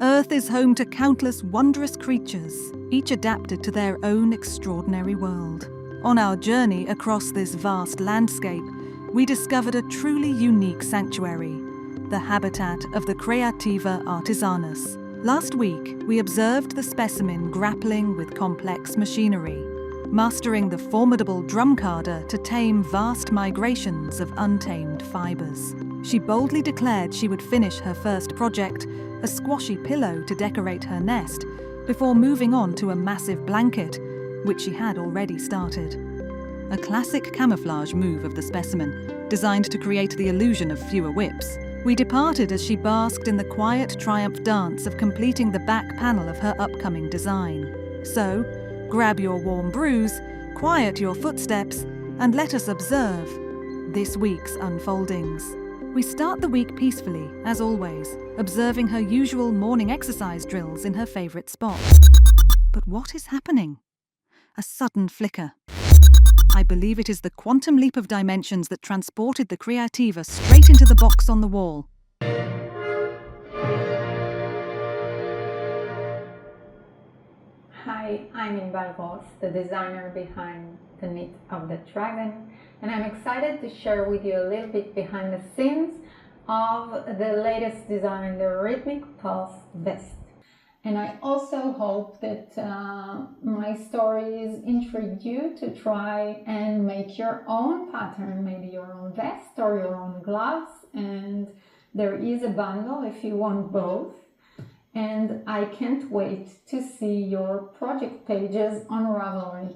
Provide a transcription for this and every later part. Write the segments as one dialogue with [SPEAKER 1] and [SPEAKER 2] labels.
[SPEAKER 1] Earth is home to countless wondrous creatures, each adapted to their own extraordinary world. On our journey across this vast landscape, we discovered a truly unique sanctuary, the habitat of the Creativa Artisanus. Last week, we observed the specimen grappling with complex machinery, mastering the formidable drum carder to tame vast migrations of untamed fibres. She boldly declared she would finish her first project, a squashy pillow to decorate her nest, before moving on to a massive blanket, which she had already started. A classic camouflage move of the specimen, designed to create the illusion of fewer whips. We departed as she basked in the quiet triumph dance of completing the back panel of her upcoming design. So, grab your warm brews, quiet your footsteps, and let us observe this week's unfoldings. We start the week peacefully, as always, observing her usual morning exercise drills in her favourite spot. But what is happening? A sudden flicker. I believe it is the quantum leap of dimensions that transported the Creativa straight into the box on the wall.
[SPEAKER 2] Hi, I'm Inbal Ross, the designer behind the Knit of the Dragon, and I'm excited to share with you a little bit behind the scenes of the latest design, the Rhythmic Pulse Vest. And I also hope that my stories intrigue you to try and make your own pattern, maybe your own vest or your own gloves. And there is a bundle if you want both. And I can't wait to see your project pages on Ravelry.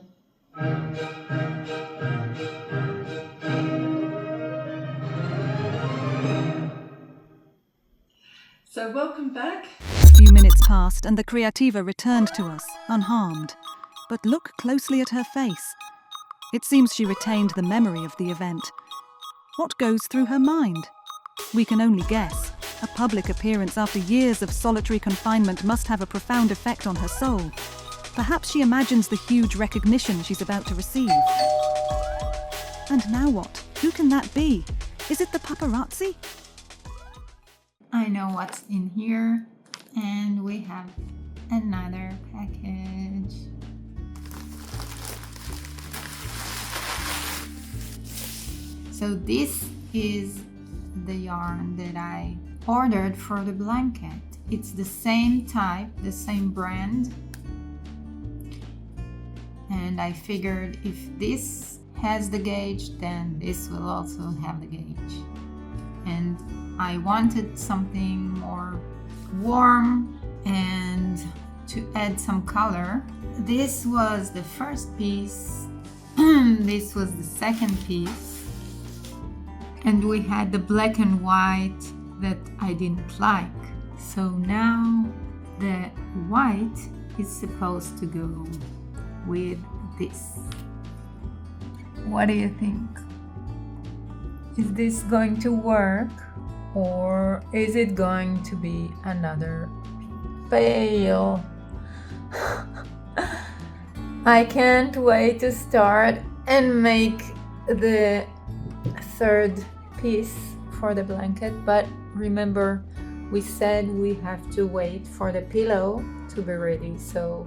[SPEAKER 3] So welcome back.
[SPEAKER 1] A few minutes passed and the Creativa returned to us, unharmed. But look closely at her face. It seems she retained the memory of the event. What goes through her mind? We can only guess. A public appearance after years of solitary confinement must have a profound effect on her soul. Perhaps she imagines the huge recognition she's about to receive. And now what? Who can that be? Is it the paparazzi?
[SPEAKER 2] I know what's in here, and we have another package. So this is the yarn that I ordered for the blanket. It's the same type, the same brand, and I figured if this has the gauge, then this will also have the gauge. And I wanted something more warm and to add some color. This was the first piece, this was the second piece, and we had the black and white that I didn't like. So now the white is supposed to go with this. What do you think? Is this going to work, or is it going to be another fail? I can't wait to start and make the third piece for the blanket, but remember, we said we have to wait for the pillow to be ready, so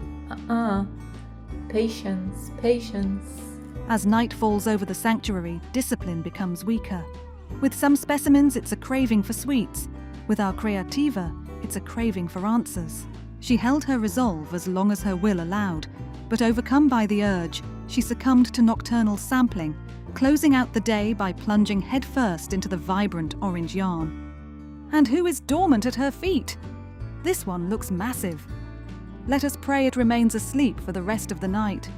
[SPEAKER 2] patience.
[SPEAKER 1] As night falls over the sanctuary, discipline becomes weaker. With some specimens, it's a craving for sweets. With our Creativa, it's a craving for answers. She held her resolve as long as her will allowed, but overcome by the urge, she succumbed to nocturnal sampling, closing out the day by plunging headfirst into the vibrant orange yarn. And who is dormant at her feet? This one looks massive. Let us pray it remains asleep for the rest of the night.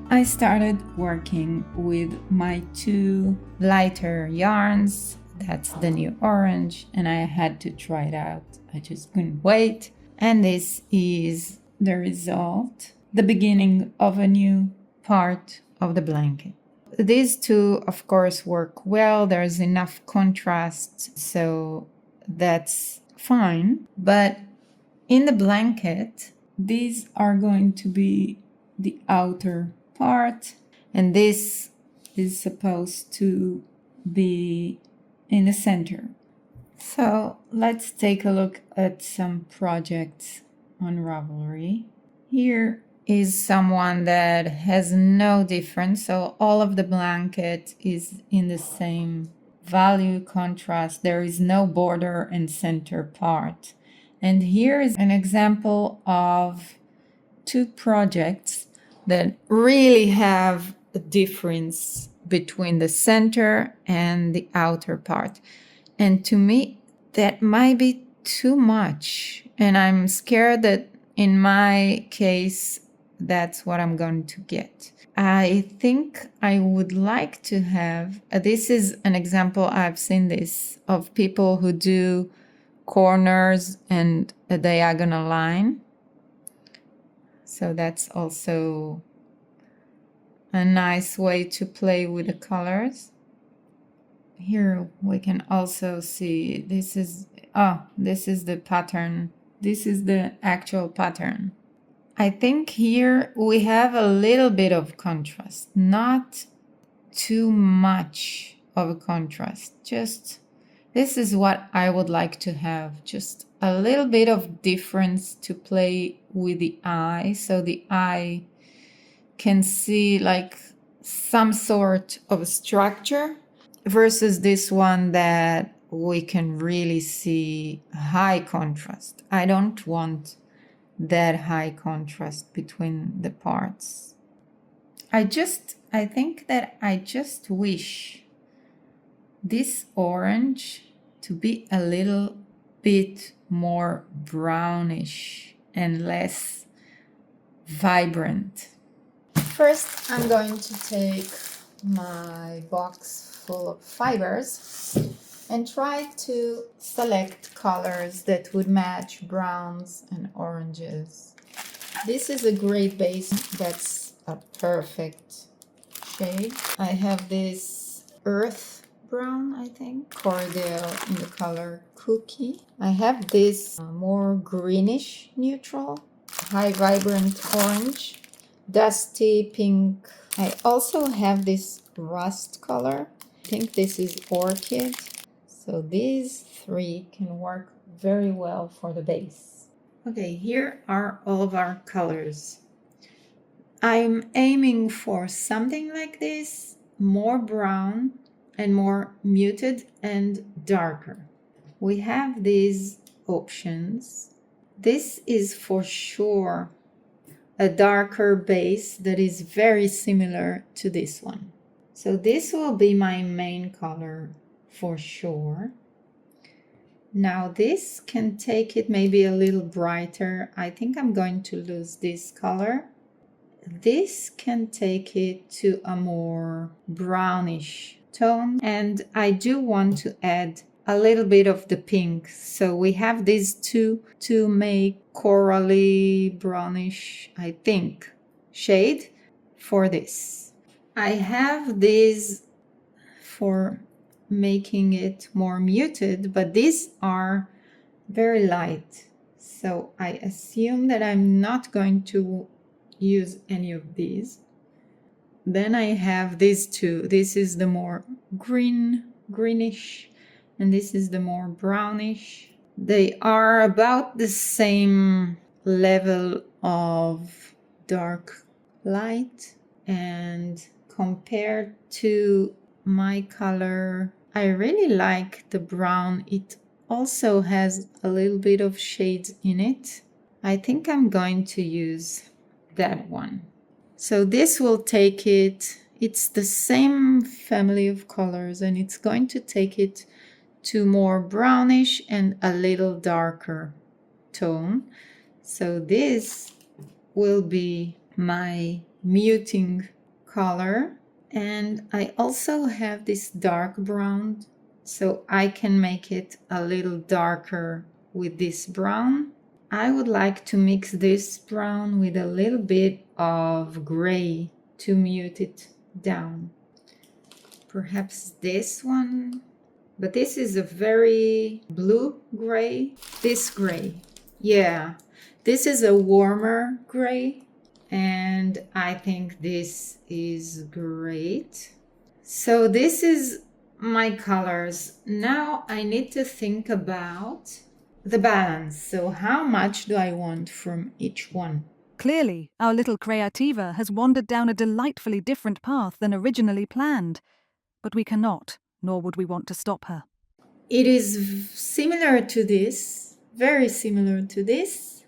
[SPEAKER 2] I started working with my two lighter yarns. That's the new orange, and I had to try it out. I just couldn't wait. And this is the result, the beginning of a new part of the blanket. These two, of course, work well. There's enough contrast, so that's fine. But in the blanket, these are going to be the outer part, and this is supposed to be in the center. So let's take a look at some projects on Ravelry. Here is someone that has no difference, so all of the blanket is in the same value contrast. There is no border and center part. And here is an example of two projects that really have a difference between the center and the outer part. And to me, that might be too much. And I'm scared that in my case, that's what I'm going to get. I think I would like to have, this is an example, I've seen this, of people who do corners and a diagonal line. So that's also a nice way to play with the colors. Here we can also see this is the pattern. This is the actual pattern. I think here we have a little bit of contrast, not too much of a contrast. Just this is what I would like to have, just a little bit of difference to play with the eye, so the eye can see like some sort of structure, versus this one that we can really see high contrast. I don't want that high contrast between the parts. I think that I just wish this orange to be a little bit more brownish and less vibrant. First, I'm going to take my box full of fibers and try to select colors that would match browns and oranges. This is a great base. That's a perfect shade. I have this earth brown, I think, cordial in the color cookie. I have this more greenish neutral, high vibrant orange, dusty pink. I also have this rust color. I think this is orchid. So these three can work very well for the base. Okay, here are all of our colors. I'm aiming for something like this, more brown and more muted and darker. We have these options. This is for sure a darker base that is very similar to this one. So this will be my main color for sure. Now this can take it maybe a little brighter. I think I'm going to lose this color. This can take it to a more brownish tone, and I do want to add a little bit of the pink. So we have these two to make corally brownish, I think, shade for this. I have these for making it more muted, but these are very light. So I assume that I'm not going to use any of these. Then I have these two. This is the more greenish, and this is the more brownish. They are about the same level of dark light, and compared to my color, I really like the brown. It also has a little bit of shades in it. I think I'm going to use that one. So this will take it, it's the same family of colors, and it's going to take it to more brownish and a little darker tone. So this will be my muting color. And I also have this dark brown, so I can make it a little darker with this brown. I would like to mix this brown with a little bit of gray to mute it down. Perhaps this one But this is a very blue gray. This gray. Yeah, this is a warmer gray. And I think this is great. So this is my colors. Now I need to think about the balance. So how much do I want from each one?
[SPEAKER 1] Clearly, our little Creativa has wandered down a delightfully different path than originally planned. But we cannot, nor would we want to stop her.
[SPEAKER 2] It is similar to this, very similar to this,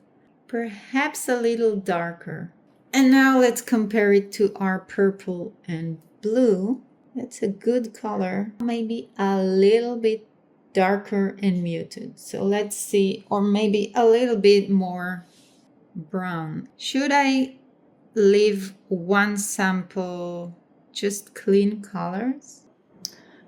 [SPEAKER 2] perhaps a little darker. And now let's compare it to our purple and blue. That's a good color, maybe a little bit darker and muted. So let's see, or maybe a little bit more brown. Should I leave one sample just clean colors?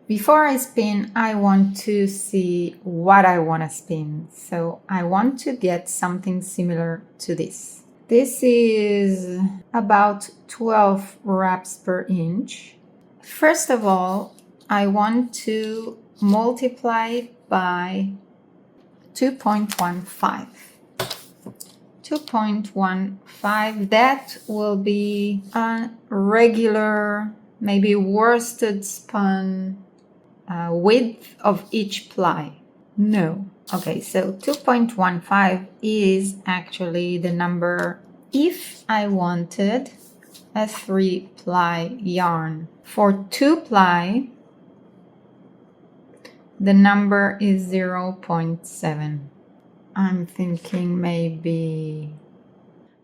[SPEAKER 2] Before I spin, I want to see what I want to spin. So I want to get something similar to this. This is about 12 wraps per inch. First of all, I want to multiply it by 2.15. 2.15, that will be a regular, maybe worsted spun width of each ply. No. Okay, so 2.15 is actually the number if I wanted a 3-ply yarn. For 2-ply, the number is 0.7. I'm thinking maybe...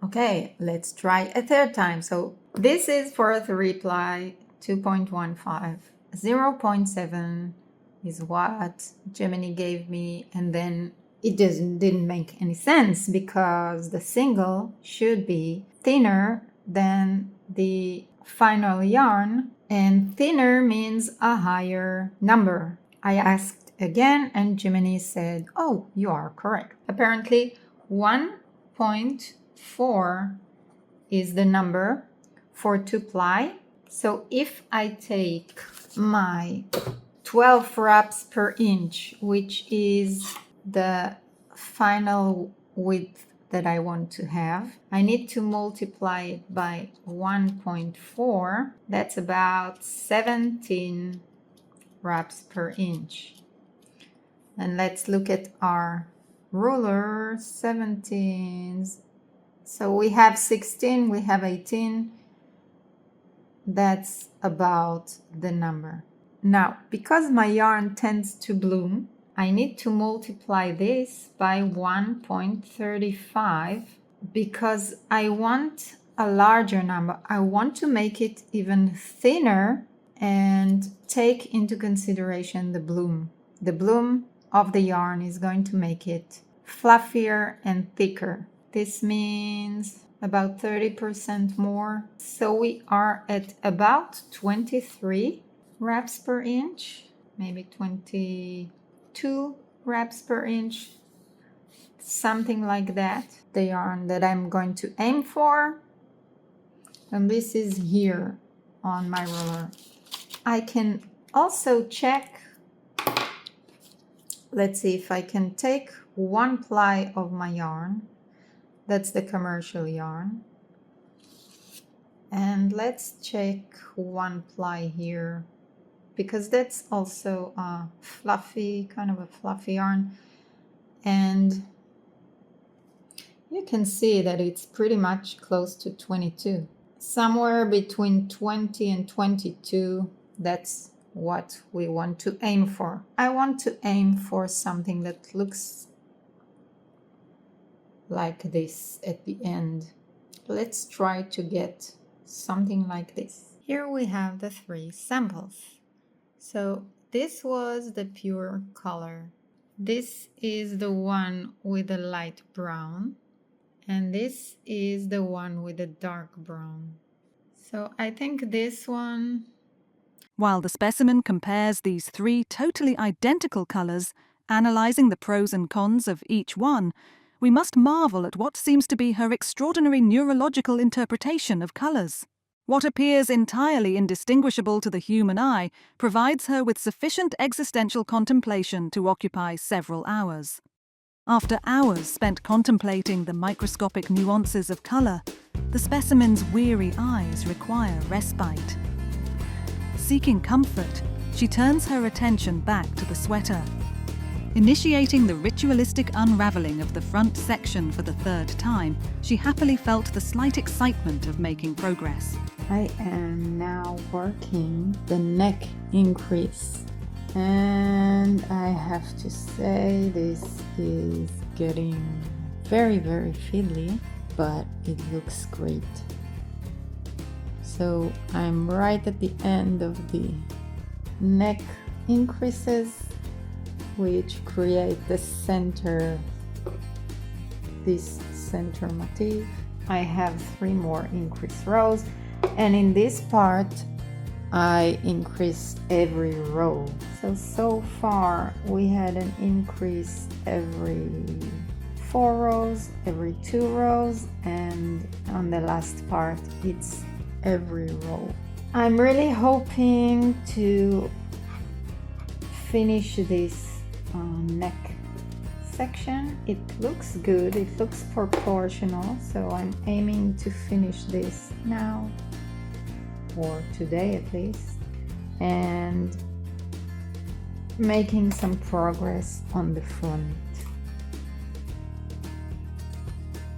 [SPEAKER 2] Okay, let's try a third time. So this is for a 3-ply, 2.15. 0.7 is what Gemini gave me, and then it didn't make any sense because the single should be thinner than the final yarn, and thinner means a higher number. I asked again and Gemini said, oh, you are correct. Apparently 1.4 is the number for 2-ply. So if I take my 12 wraps per inch, which is the final width that I want to have, I need to multiply it by 1.4. That's about 17 wraps per inch. And let's look at our ruler. 17. So we have 16, we have 18. That's about the number. Now, because my yarn tends to bloom, I need to multiply this by 1.35 because I want a larger number. I want to make it even thinner and take into consideration the bloom. The bloom of the yarn is going to make it fluffier and thicker. This means about 30% more. So we are at about 23 wraps per inch, maybe 22 wraps per inch, something like that. The yarn that I'm going to aim for, and this is here on my ruler. I can also check, let's see if I can take 1 ply of my yarn. That's the commercial yarn. And let's check 1 ply here, because that's also a fluffy, kind of a fluffy yarn. And you can see that it's pretty much close to 22. Somewhere between 20 and 22, that's what we want to aim for. I want to aim for something that looks like this at the end. Let's try to get something like this. Here we have the 3 samples. So this was the pure color. This is the one with the light brown. And this is the one with the dark brown. So I think this one...
[SPEAKER 1] While the specimen compares these 3 totally identical colours, analysing the pros and cons of each one, we must marvel at what seems to be her extraordinary neurological interpretation of colours. What appears entirely indistinguishable to the human eye provides her with sufficient existential contemplation to occupy several hours. After hours spent contemplating the microscopic nuances of colour, the specimen's weary eyes require respite. Seeking comfort, she turns her attention back to the sweater. Initiating the ritualistic unravelling of the front section for the third time, she happily felt the slight excitement of making progress.
[SPEAKER 2] I am now working the neck increase, and I have to say this is getting very fiddly, but it looks great. So I'm right at the end of the neck increases, which create the center, this center motif. I have 3 more increase rows, and in this part I increased every row. So far we had an increase every 4 rows, every 2 rows, and on the last part it's every row. I'm really hoping to finish this neck section. It looks good, it looks proportional, so I'm aiming to finish this now, or today at least, and making some progress on the front.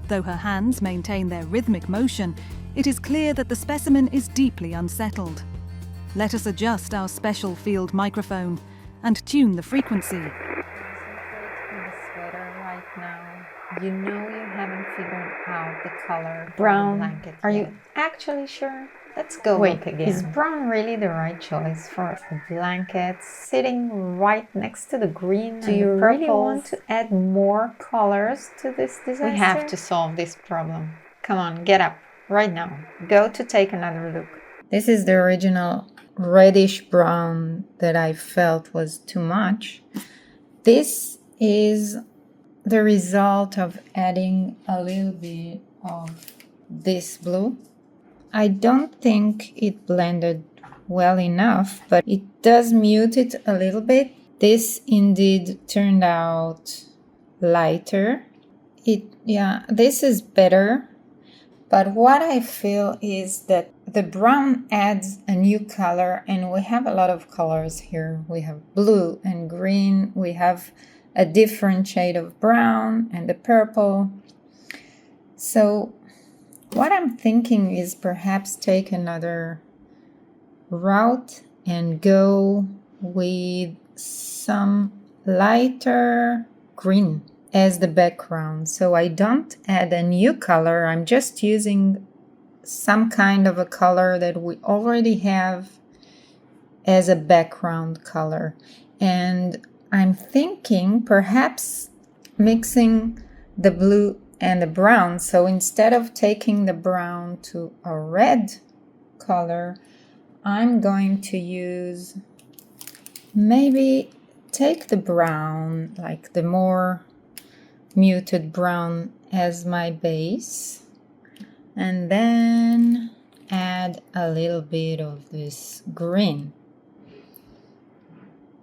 [SPEAKER 1] Though her hands maintain their rhythmic motion, it is clear that the specimen is deeply unsettled. Let us adjust our special field microphone and tune the frequency.
[SPEAKER 2] You know you haven't figured out the color brown blanket
[SPEAKER 4] Are
[SPEAKER 2] yet.
[SPEAKER 4] you actually sure? Let's go
[SPEAKER 2] Wait,
[SPEAKER 4] look again.
[SPEAKER 2] is
[SPEAKER 4] brown really the right choice for a blanket sitting right next to the green?
[SPEAKER 2] Do you
[SPEAKER 4] really want to add more colors to this disaster?
[SPEAKER 2] We have to solve this problem. Come on, get up right now. Go to take another look. This is the original reddish brown that I felt was too much. This is the result of adding a little bit of this blue. I don't think it blended well enough, but it does mute it a little bit. This indeed turned out lighter. This is better, but what I feel is that the brown adds a new color, and we have a lot of colors here. We have blue and green, we have a different shade of brown and the purple. So what I'm thinking is perhaps take another route and go with some lighter green as the background. So I don't add a new color, I'm just using some kind of a color that we already have as a background color. And I'm thinking perhaps mixing the blue and the brown. So instead of taking the brown to a red color, I'm going to use, maybe take the brown, like the more muted brown as my base, and then add a little bit of this green.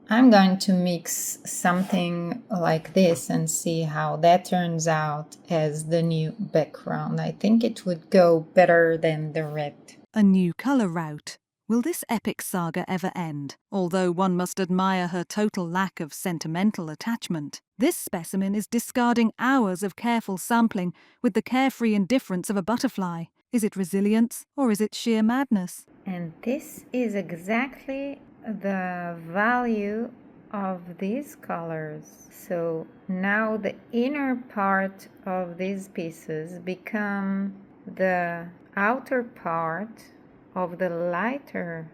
[SPEAKER 2] I'm going to mix something like this and see how that turns out as the new background. I think it would go better than the red.
[SPEAKER 1] A new colour route. Will this epic saga ever end? Although one must admire her total lack of sentimental attachment, this specimen is discarding hours of careful sampling with the carefree indifference of a butterfly. Is it resilience or is it sheer madness?
[SPEAKER 2] And this is exactly the value of these colors. So now the inner part of these pieces become the outer part of the lighter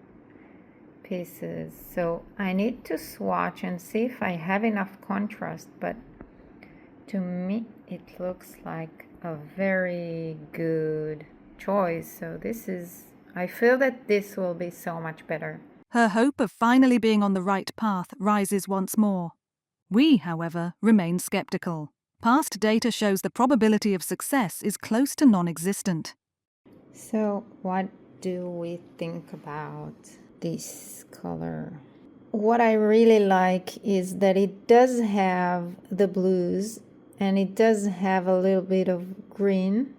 [SPEAKER 2] pieces. So I need to swatch and see if I have enough contrast, but to me it looks like a very good choice. So I feel that this will be so much better.
[SPEAKER 1] Her hope of finally being on the right path rises once more. We, however, remain skeptical. Past data shows the probability of success is close to non-existent.
[SPEAKER 2] So what
[SPEAKER 4] do we think about this color? What I really like is that it does have the blues and it does have a little bit of green,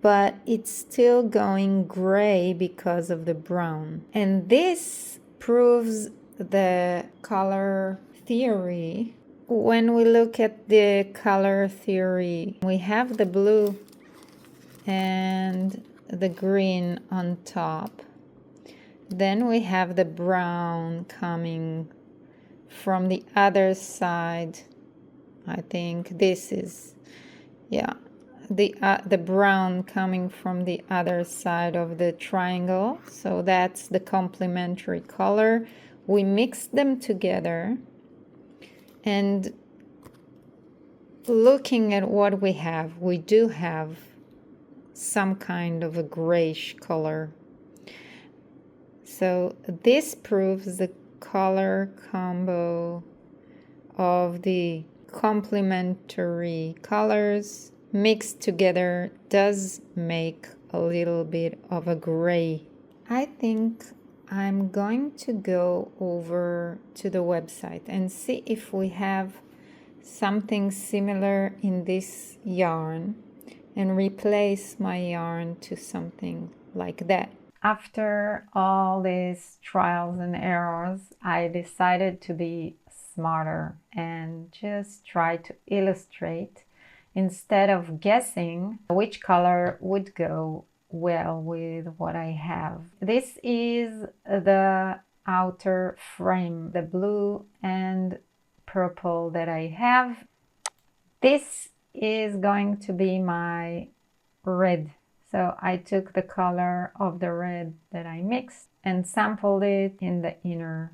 [SPEAKER 4] but it's still going gray because of the brown. And this proves the color theory. When we look at the color theory, we have the blue and the green on top. Then we have the brown coming from the other side. I think this is, yeah, the brown coming from the other side of the triangle. So that's the complementary color. We mix them together, and looking at what we do have some kind of a grayish color. So this proves the color combo of the complementary colors mixed together does make a little bit of a gray. I think I'm going to go over to the website and see if we have something similar in this yarn and replace my yarn to something like that. After all these trials and errors, I decided to be smarter and just try to illustrate instead of guessing which color would go well with what I have. This is the outer frame, the blue and purple that I have. This is going to be my red. So I took the color of the red that I mixed and sampled it in the inner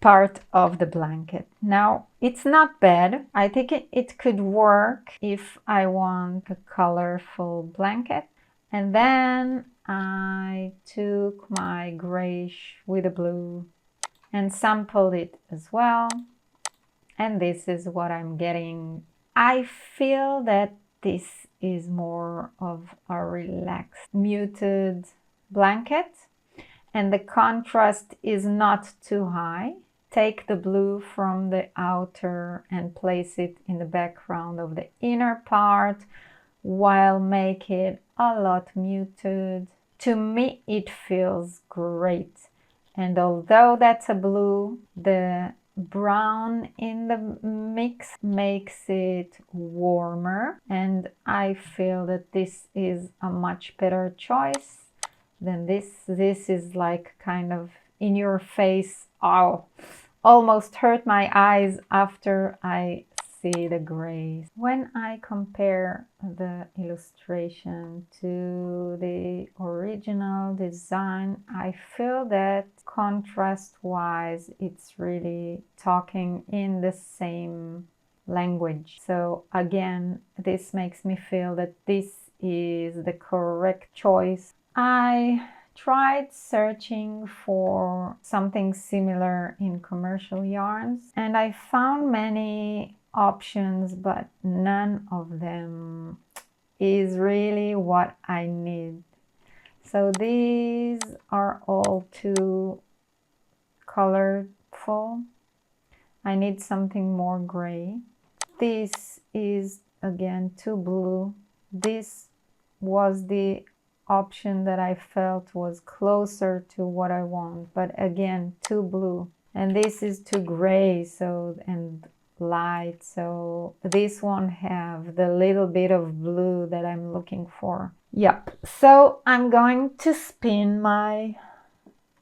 [SPEAKER 4] part of the blanket. Now, it's not bad. I think it could work if I want a colorful blanket. And then I took my grayish with the blue and sampled it as well. And this is what I'm getting. I feel that this is more of a relaxed, muted blanket, and the contrast is not too high. Take the blue from the outer and place it in the background of the inner part while make it a lot muted. To me, it feels great. And although that's a blue, the brown in the mix makes it warmer, and I feel that this is a much better choice than this. This is like kind of in your face. Oh, almost hurt my eyes after I see the grays. When I compare the illustration to the original design, I feel that contrast-wise, it's really talking in the same language. So again, this makes me feel that this is the correct choice. I tried searching for something similar in commercial yarns, and I found many options, but none of them is really what I need. So these are all too colorful. I need something more gray. This is again too blue. This was the option that I felt was closer to what I want, but again too blue. And this is too gray, so and light, so this won't have the little bit of blue that I'm looking for. Yep, so I'm going to spin my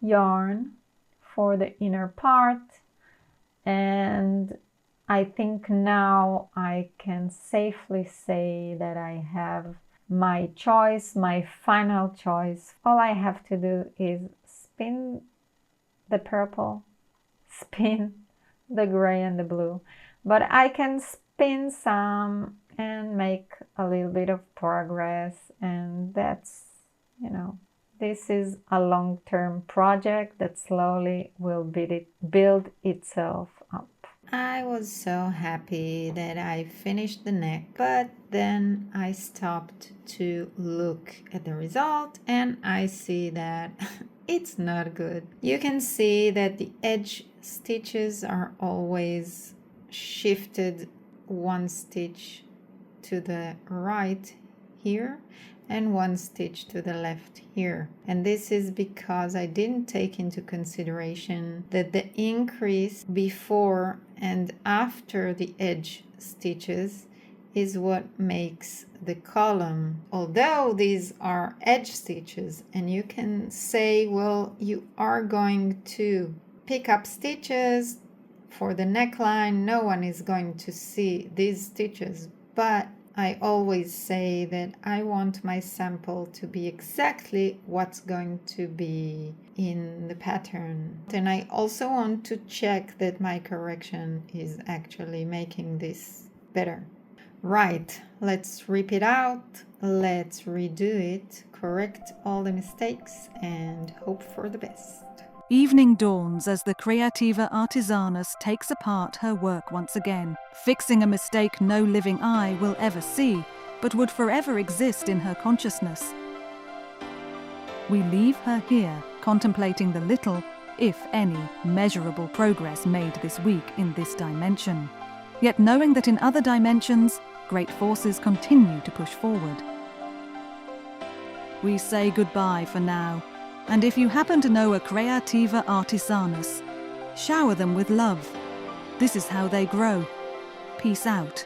[SPEAKER 4] yarn for the inner part, and I think now I can safely say that I have my choice, my final choice. All I have to do is spin the purple, spin the gray and the blue. But I can spin some and make a little bit of progress, and that's, you know, this is a long-term project that slowly will build itself up. I was so happy that I finished the neck, but then I stopped to look at the result and I see that it's not good. You can see that the edge stitches are always shifted one stitch to the right here and one stitch to the left here. And this is because I didn't take into consideration that the increase before and after the edge stitches is what makes the column. Although these are edge stitches, and you can say, well, you are going to pick up stitches for the neckline, no one is going to see these stitches, but I always say that I want my sample to be exactly what's going to be in the pattern. And I also want to check that my correction is actually making this better. Right, let's rip it out, let's redo it, correct all the mistakes, and hope for the best.
[SPEAKER 1] Evening dawns as the Creativa Artisanus takes apart her work once again, fixing a mistake no living eye will ever see, but would forever exist in her consciousness. We leave her here, contemplating the little, if any, measurable progress made this week in this dimension. Yet knowing that in other dimensions, great forces continue to push forward. We say goodbye for now. And if you happen to know a Creativa Artisanus, shower them with love. This is how they grow. Peace out.